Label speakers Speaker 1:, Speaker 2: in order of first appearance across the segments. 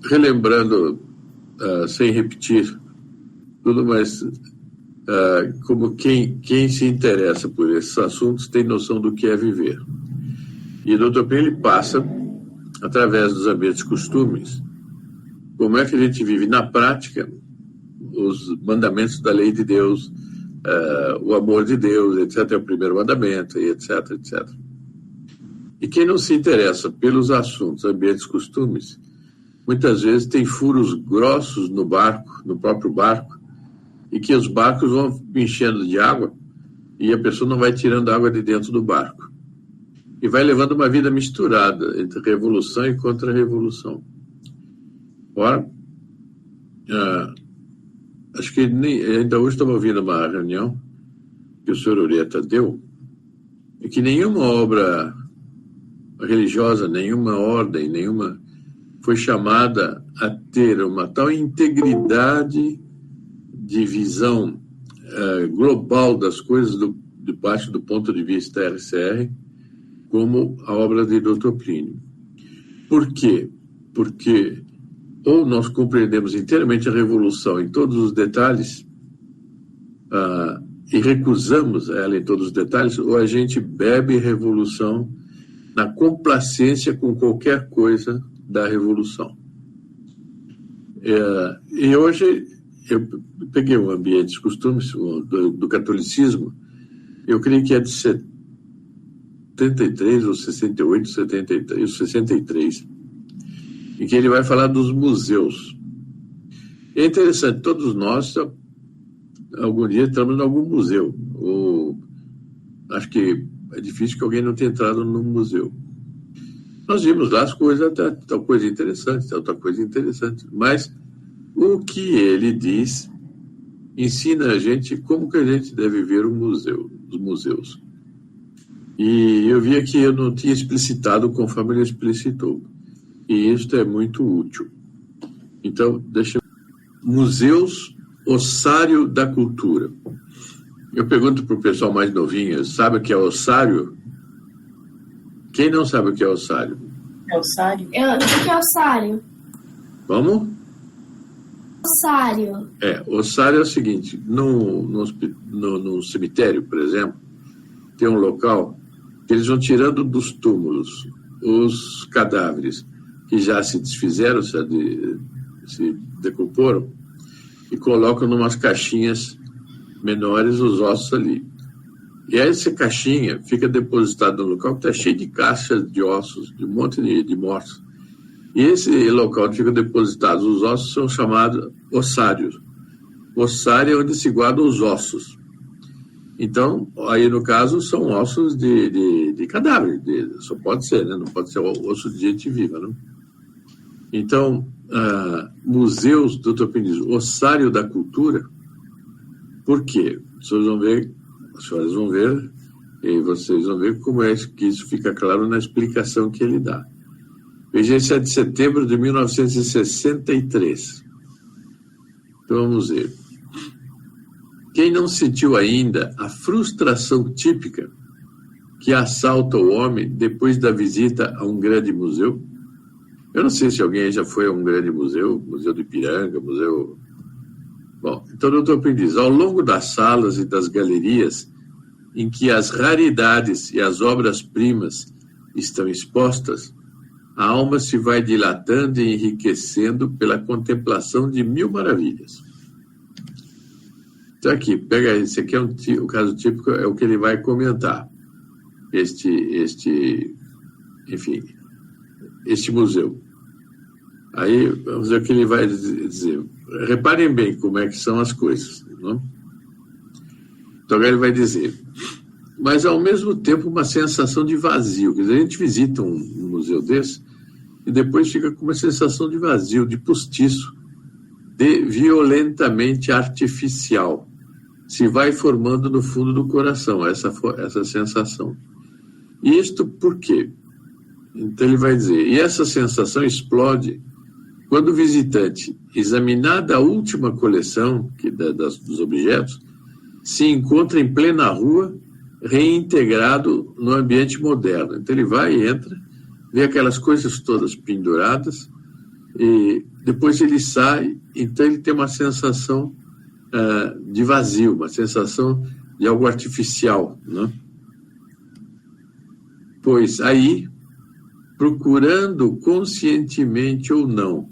Speaker 1: relembrando, sem repetir tudo, mas como quem se interessa por esses assuntos tem noção do que é viver. E o Dr. Plínio ele passa, através dos ambientes costumes, como é que a gente vive na prática os mandamentos da lei de Deus, o amor de Deus, etc., é o primeiro mandamento, etc., etc. E quem não se interessa pelos assuntos, ambientes, costumes, muitas vezes tem furos grossos no barco, no próprio barco, e que os barcos vão enchendo de água e a pessoa não vai tirando água de dentro do barco. E vai levando uma vida misturada entre revolução e contra-revolução. Ora, acho que ainda hoje estava ouvindo uma reunião que o senhor Ureta deu, e que nenhuma obra religiosa, nenhuma ordem, foi chamada a ter uma tal integridade de visão global das coisas debaixo do ponto de vista RCR, como a obra de Dr. Plínio. Por quê? Porque ou nós compreendemos inteiramente a revolução em todos os detalhes e recusamos ela em todos os detalhes, ou a gente bebe revolução na complacência com qualquer coisa da revolução. E hoje eu peguei um ambiente de costumes do catolicismo, eu creio que é de 73 ou 68, 73, 63, em que ele vai falar dos museus. É interessante, todos nós, algum dia, estamos em algum museu. Acho que é difícil que alguém não tenha entrado num museu. Nós vimos lá as coisas, tal coisa interessante, outra coisa interessante. Mas o que ele diz ensina a gente como que a gente deve ver os museus. E eu via que eu não tinha explicitado conforme ele explicitou. E isso é muito útil. Então, museus, ossário da cultura. Eu pergunto para o pessoal mais novinho, sabe o que é ossário? Quem não sabe o que é ossário?
Speaker 2: Ossário?
Speaker 3: O que é ossário?
Speaker 1: Vamos?
Speaker 3: Ossário.
Speaker 1: Ossário é o seguinte, no cemitério, por exemplo, tem um local que eles vão tirando dos túmulos os cadáveres que já se desfizeram, se decomporam, e colocam em umas caixinhas menores os ossos ali. E aí essa caixinha fica depositada no local que está cheio de caixas de ossos, de um monte de mortos. E esse local onde ficam depositados os ossos são chamados ossários. Ossário é onde se guardam os ossos. Então, aí no caso, são ossos de cadáver. Só pode ser, né? Não pode ser osso de gente viva, né? Então, museus, Dr. Plínio, ossário da cultura. Por quê? As senhoras vão ver, e vocês vão ver como é que isso fica claro na explicação que ele dá. Veja, esse é de setembro de 1963. Então, vamos ver. Quem não sentiu ainda a frustração típica que assalta o homem depois da visita a um grande museu? Eu não sei se alguém já foi a um grande museu, Museu do Ipiranga, museu... Bom, então o doutor Plínio diz, ao longo das salas e das galerias em que as raridades e as obras-primas estão expostas, a alma se vai dilatando e enriquecendo pela contemplação de mil maravilhas. Então aqui, pega esse aqui, o caso típico é o que ele vai comentar. Este museu. Aí, vamos ver o que ele vai dizer. Reparem bem como é que são as coisas, não? Então agora ele vai dizer, mas ao mesmo tempo uma sensação de vazio. Quer dizer, a gente visita um museu desse e depois fica com uma sensação de vazio, de postiço, de violentamente artificial. Se vai formando no fundo do coração essa sensação. E isto por quê? Então ele vai dizer, e essa sensação explode quando o visitante, examinada a última coleção dos objetos, se encontra em plena rua, reintegrado no ambiente moderno. Então ele vai e entra, vê aquelas coisas todas penduradas, e depois ele sai, então ele tem uma sensação de vazio, uma sensação de algo artificial, né? Pois aí, procurando conscientemente ou não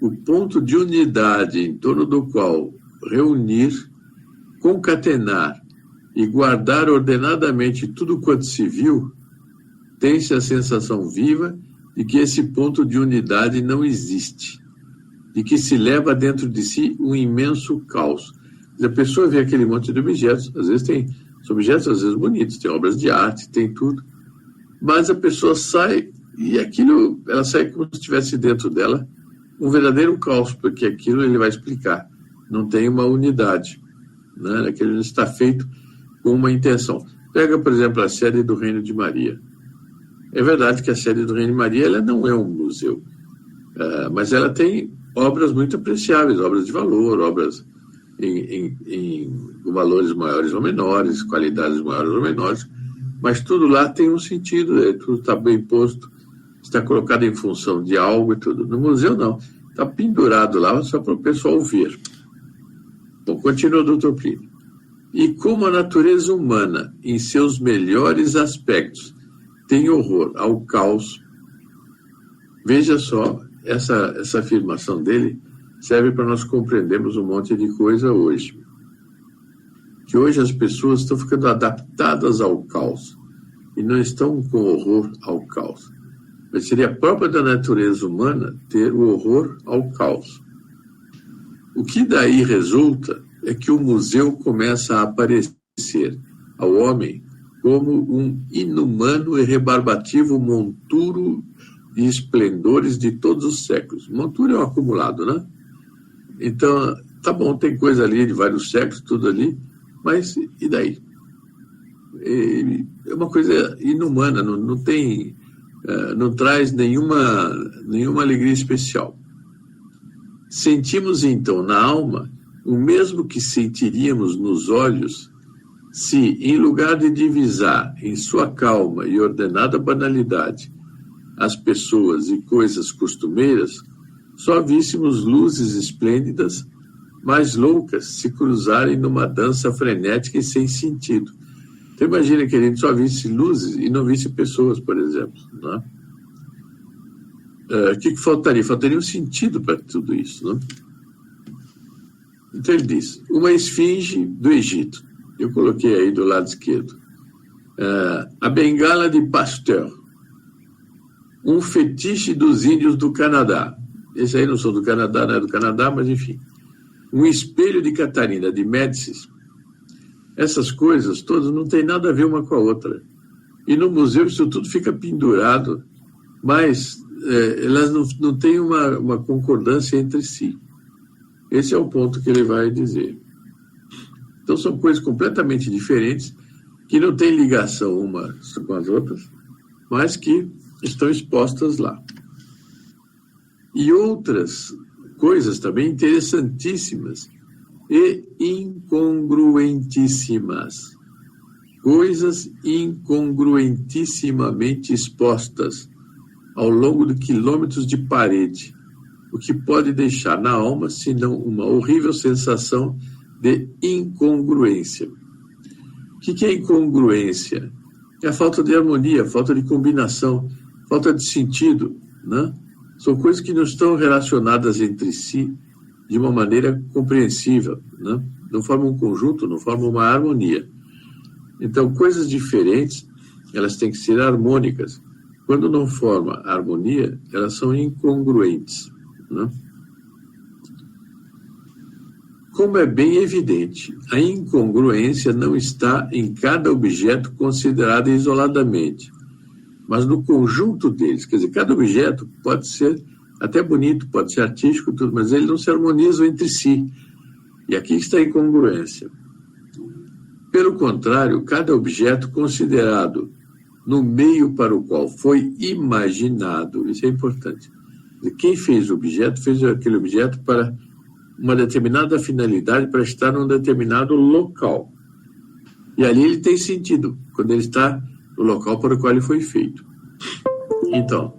Speaker 1: o ponto de unidade em torno do qual reunir, concatenar e guardar ordenadamente tudo quanto se viu, tem-se a sensação viva de que esse ponto de unidade não existe, de que se leva dentro de si um imenso caos. A pessoa vê aquele monte de objetos, às vezes são objetos às vezes bonitos, tem obras de arte, tem tudo, mas a pessoa sai e ela sai como se estivesse dentro dela um verdadeiro caos, porque aquilo ele vai explicar, não tem uma unidade, né? Aquilo está feito com uma intenção. Pega, por exemplo, a série do Reino de Maria. É verdade que a série do Reino de Maria ela não é um museu, mas ela tem obras muito apreciáveis, obras de valor, obras em valores maiores ou menores, qualidades maiores ou menores, mas tudo lá tem um sentido, tudo está bem posto, está colocado em função de algo e tudo. No museu, não. Está pendurado lá só para o pessoal ver. Bom, continua o Dr. Plínio. E como a natureza humana, em seus melhores aspectos, tem horror ao caos, veja só, essa afirmação dele serve para nós compreendermos um monte de coisa hoje. Que hoje as pessoas estão ficando adaptadas ao caos e não estão com horror ao caos. Mas seria próprio da natureza humana ter o horror ao caos. O que daí resulta é que o museu começa a aparecer ao homem como um inumano e rebarbativo monturo de esplendores de todos os séculos. Monturo é um acumulado, né? Então, tá bom, tem coisa ali de vários séculos, tudo ali, mas e daí? É uma coisa inumana, não tem, não traz nenhuma alegria especial. Sentimos então na alma o mesmo que sentiríamos nos olhos se, em lugar de divisar em sua calma e ordenada banalidade as pessoas e coisas costumeiras, só víssemos luzes esplêndidas, mas loucas, se cruzarem numa dança frenética e sem sentido. Então imagina que a gente só visse luzes e não visse pessoas, por exemplo, né? O que faltaria? Faltaria um sentido para tudo isso, né? Então ele diz, uma esfinge do Egito, eu coloquei aí do lado esquerdo, a bengala de Pasteur, um fetiche dos índios do Canadá, esse aí não sou do Canadá, não é do Canadá, mas enfim, um espelho de Catarina de Médicis, essas coisas todas não tem nada a ver uma com a outra, e no museu isso tudo fica pendurado, mas elas não têm uma concordância entre si. Esse é o ponto que ele vai dizer. Então são coisas completamente diferentes, que não têm ligação umas com as outras, mas que estão expostas lá. E outras coisas também interessantíssimas e incongruentíssimas. Coisas incongruentissimamente expostas ao longo de quilômetros de parede, o que pode deixar na alma, senão uma horrível sensação de incongruência. O que é incongruência? É a falta de harmonia, a falta de combinação, falta de sentido, né? São coisas que não estão relacionadas entre si de uma maneira compreensível, né? Não formam um conjunto, não formam uma harmonia. Então, coisas diferentes, elas têm que ser harmônicas. Quando não forma harmonia, elas são incongruentes, né? Como é bem evidente, a incongruência não está em cada objeto considerado isoladamente, mas no conjunto deles. Quer dizer, cada objeto pode ser até bonito, pode ser artístico, tudo, mas eles não se harmonizam entre si. E aqui está a incongruência. Pelo contrário, cada objeto considerado no meio para o qual foi imaginado, isso é importante. Quem fez o objeto, fez aquele objeto para uma determinada finalidade, para estar num determinado local. E ali ele tem sentido, quando ele está no local para o qual ele foi feito. Então,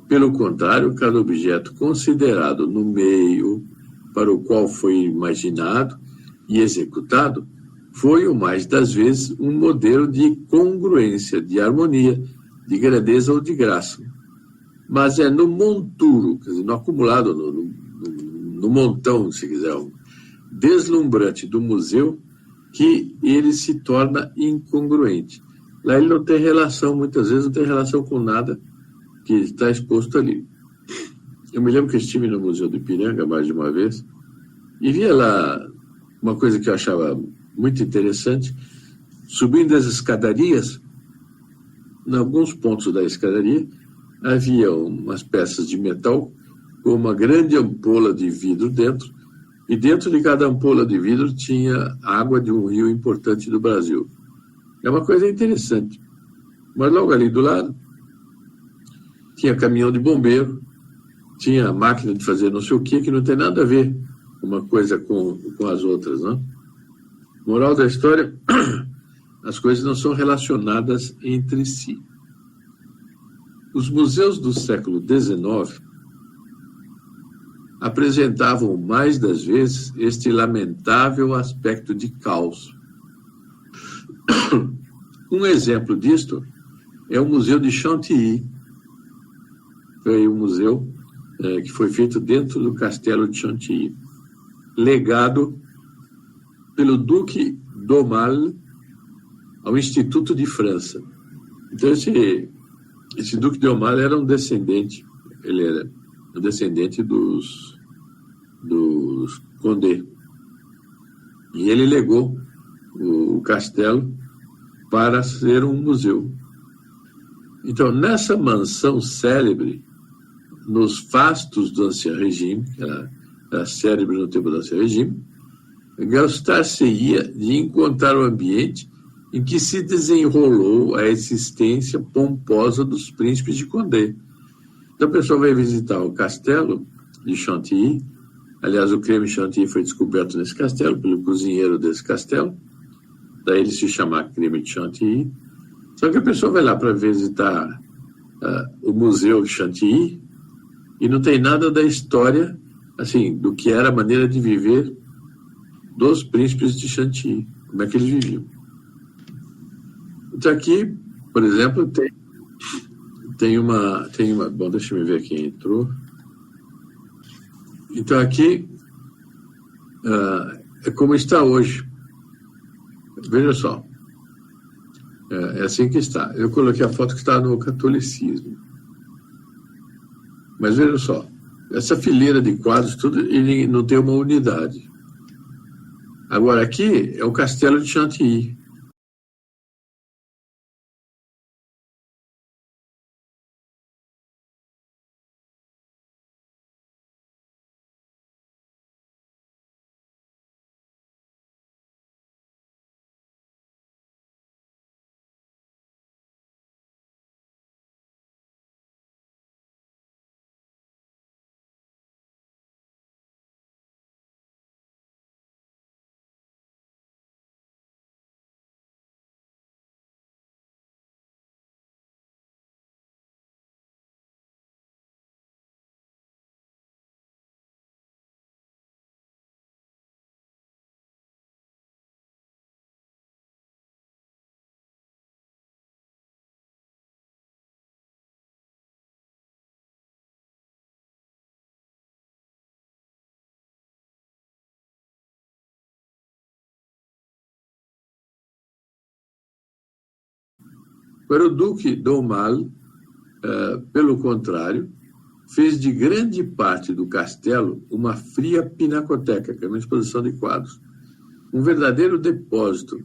Speaker 1: Pelo contrário, cada objeto considerado no meio para o qual foi imaginado e executado foi, o mais das vezes, um modelo de congruência, de harmonia, de grandeza ou de graça. Mas é no monturo, quer dizer, no acumulado, no montão, se quiser, deslumbrante do museu, que ele se torna incongruente. Lá ele não tem relação, muitas vezes não tem relação com nada que está exposto ali. Eu me lembro que estive no Museu do Ipiranga mais de uma vez e via lá uma coisa que eu achava muito interessante. Subindo as escadarias, em alguns pontos da escadaria, havia umas peças de metal com uma grande ampola de vidro dentro, e dentro de cada ampola de vidro tinha água de um rio importante do Brasil. É uma coisa interessante. Mas logo ali do lado, tinha caminhão de bombeiro, tinha máquina de fazer não sei o que não tem nada a ver uma coisa com as outras, não? Moral da história, as coisas não são relacionadas entre si. Os museus do século XIX apresentavam mais das vezes este lamentável aspecto de caos. Um exemplo disto é o Museu de Chantilly. Foi um museu que foi feito dentro do Castelo de Chantilly, legado pelo Duque d'Aumale ao Instituto de França. Então, esse Duque d'Aumale era um descendente, ele era um descendente dos Condé. E ele legou o castelo para ser um museu. Então, nessa mansão célebre, nos fastos do Ancien Regime, que era célebre no tempo do Ancien Regime, gostar-se-ia de encontrar o ambiente em que se desenrolou a existência pomposa dos príncipes de Condé. Então, a pessoa vai visitar o castelo de Chantilly. Aliás, o creme Chantilly foi descoberto nesse castelo, pelo cozinheiro desse castelo. Daí ele se chama creme de Chantilly. Só que a pessoa vai lá para visitar o Museu de Chantilly e não tem nada da história, assim, do que era a maneira de viver dos príncipes de Chantilly, como é que eles viviam. Então aqui, por exemplo, tem uma... Bom, deixa eu ver quem entrou. Então aqui é como está hoje. Veja só. É assim que está. Eu coloquei a foto que está no catolicismo. Mas veja só. Essa fileira de quadros, tudo, ele não tem uma unidade. Agora aqui é o Castelo de Chantilly. Para o Duque d'Aumale, pelo contrário, fez de grande parte do castelo uma fria pinacoteca, que é uma exposição de quadros. Um verdadeiro depósito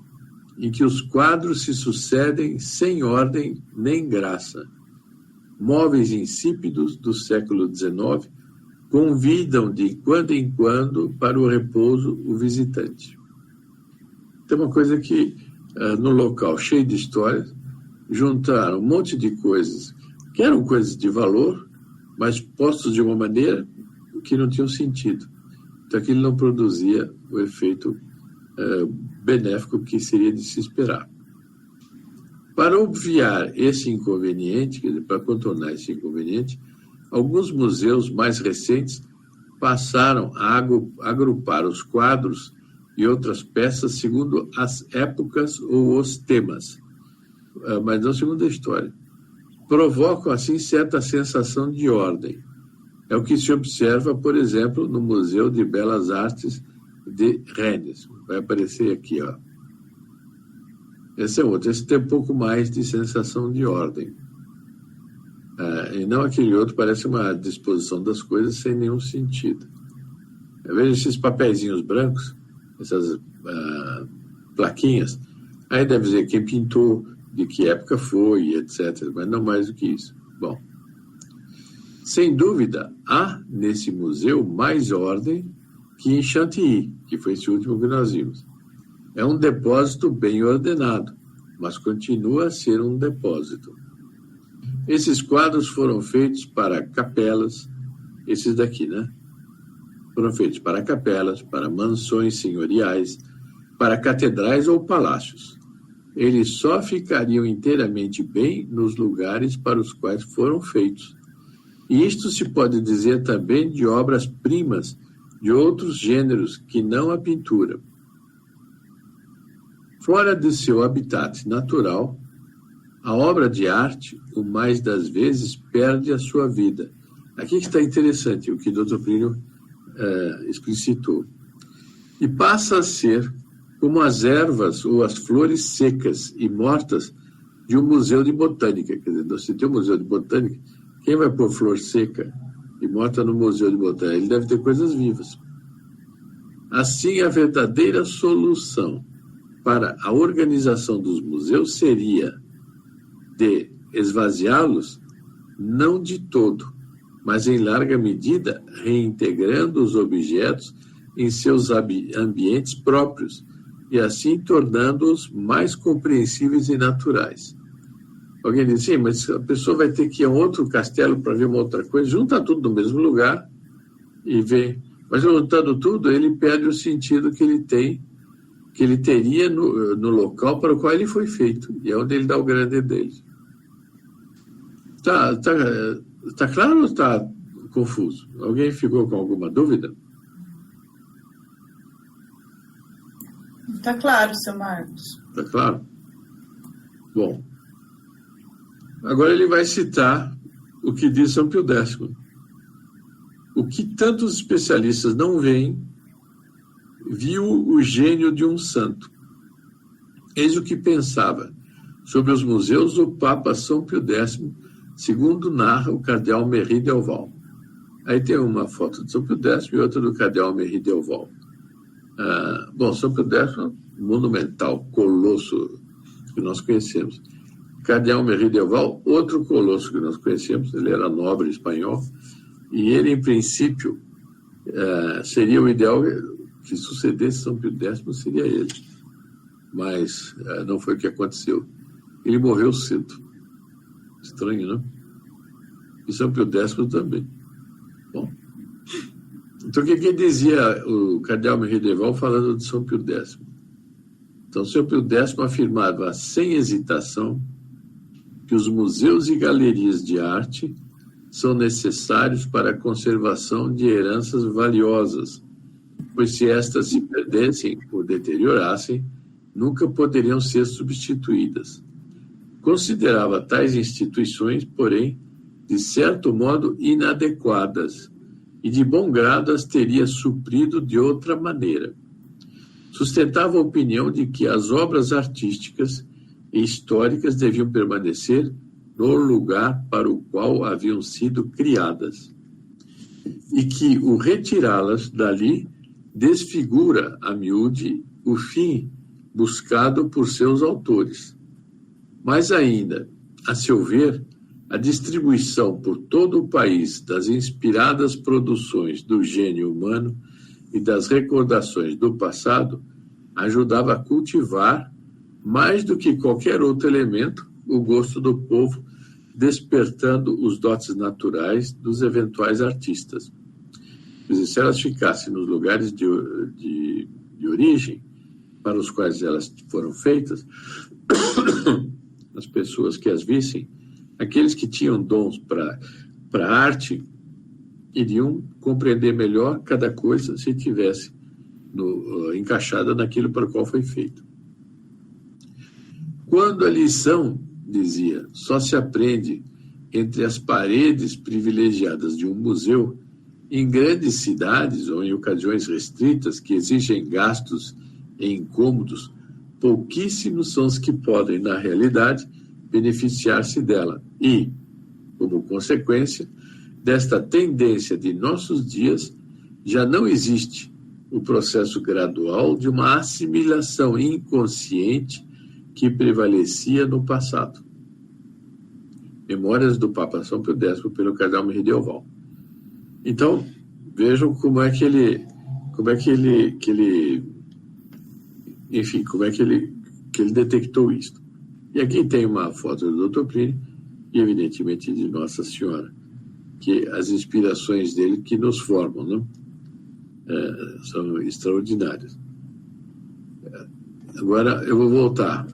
Speaker 1: em que os quadros se sucedem sem ordem nem graça. Móveis insípidos do século XIX convidam de quando em quando para o repouso o visitante. Tem uma coisa que, no local cheio de histórias, juntaram um monte de coisas que eram coisas de valor, mas postos de uma maneira que não tinham sentido. Então aquilo não produzia o efeito benéfico que seria de se esperar. Para obviar esse inconveniente, quer dizer, para contornar esse inconveniente, alguns museus mais recentes passaram a agrupar os quadros e outras peças segundo as épocas ou os temas, mas não segundo a história. Provocam, assim, certa sensação de ordem. É o que se observa, por exemplo, no Museu de Belas Artes de Rennes. Vai aparecer aqui, ó. Esse é outro. Esse tem um pouco mais de sensação de ordem. E não aquele outro, parece uma disposição das coisas sem nenhum sentido. Veja esses papeizinhos brancos, essas plaquinhas. Aí deve dizer quem pintou, de que época foi, etc. Mas não mais do que isso. Bom, sem dúvida, há nesse museu mais ordem que em Chantilly, que foi esse último que nós vimos. É um depósito bem ordenado, mas continua a ser um depósito. Esses quadros foram feitos para capelas, esses daqui, né? Foram feitos para capelas, para mansões senhoriais, para catedrais ou palácios. Eles só ficariam inteiramente bem nos lugares para os quais foram feitos. E isto se pode dizer também de obras-primas de outros gêneros que não a pintura. Fora de seu habitat natural, a obra de arte, o mais das vezes, perde a sua vida. Aqui que está interessante o que o Dr. Plínio explicitou. E passa a ser como as ervas ou as flores secas e mortas de um museu de botânica. Quer dizer, se tem um museu de botânica, quem vai pôr flor seca e morta no museu de botânica? Ele deve ter coisas vivas. Assim, a verdadeira solução para a organização dos museus seria de esvaziá-los, não de todo, mas em larga medida reintegrando os objetos em seus ambientes próprios e assim tornando-os mais compreensíveis e naturais. Alguém diz, sim, mas a pessoa vai ter que ir a outro castelo para ver uma outra coisa, junta tudo no mesmo lugar e vê. Mas juntando tudo, ele perde o sentido que ele tem, que ele teria no local para o qual ele foi feito, e é onde ele dá o grande dele. Tá claro ou está confuso? Alguém ficou com alguma dúvida?
Speaker 2: Está claro, seu Marcos.
Speaker 1: Está claro? Bom, agora ele vai citar o que diz São Pio X. O que tantos especialistas não veem, viu o gênio de um santo. Eis o que pensava sobre os museus do Papa São Pio X, segundo narra o cardeal Merry Delval. Aí tem uma foto de São Pio X e outra do cardeal Merry Delval. Bom, São Pio X é um monumental colosso que nós conhecemos. Cardeal Merry Delval, outro colosso que nós conhecemos, ele era nobre espanhol, e ele, em princípio, seria o ideal que sucedesse São Pio X, seria ele. Mas não foi o que aconteceu. Ele morreu cedo. Estranho, não? E São Pio X também. Bom, então o que dizia o cardeal Merry Delval falando de São Pio X? Então, São Pio X afirmava sem hesitação que os museus e galerias de arte são necessários para a conservação de heranças valiosas, pois se estas se perdessem ou deteriorassem, nunca poderiam ser substituídas. Considerava tais instituições, porém, de certo modo inadequadas, e de bom grado as teria suprido de outra maneira. Sustentava a opinião de que as obras artísticas e históricas deviam permanecer no lugar para o qual haviam sido criadas, e que o retirá-las dali desfigura a miúde o fim buscado por seus autores. Mas ainda, a seu ver, a distribuição por todo o país das inspiradas produções do gênio humano e das recordações do passado ajudava a cultivar, mais do que qualquer outro elemento, o gosto do povo, despertando os dotes naturais dos eventuais artistas. Se elas ficassem nos lugares de origem para os quais elas foram feitas, as pessoas que as vissem, aqueles que tinham dons para para a arte, iriam compreender melhor cada coisa se tivesse encaixada naquilo para o qual foi feito. Quando a lição, dizia, só se aprende entre as paredes privilegiadas de um museu, em grandes cidades ou em ocasiões restritas que exigem gastos e incômodos, pouquíssimos são os que podem, na realidade, beneficiar-se dela. E, como consequência desta tendência de nossos dias, já não existe o processo gradual de uma assimilação inconsciente que prevalecia no passado. Memórias do Papa São Pio X pelo cardeal Medieval. Então, vejam como é que ele detectou isso. E aqui tem uma foto do Dr. Plínio e, evidentemente, de Nossa Senhora, que as inspirações dele que nos formam, né? São extraordinárias. Agora, eu vou voltar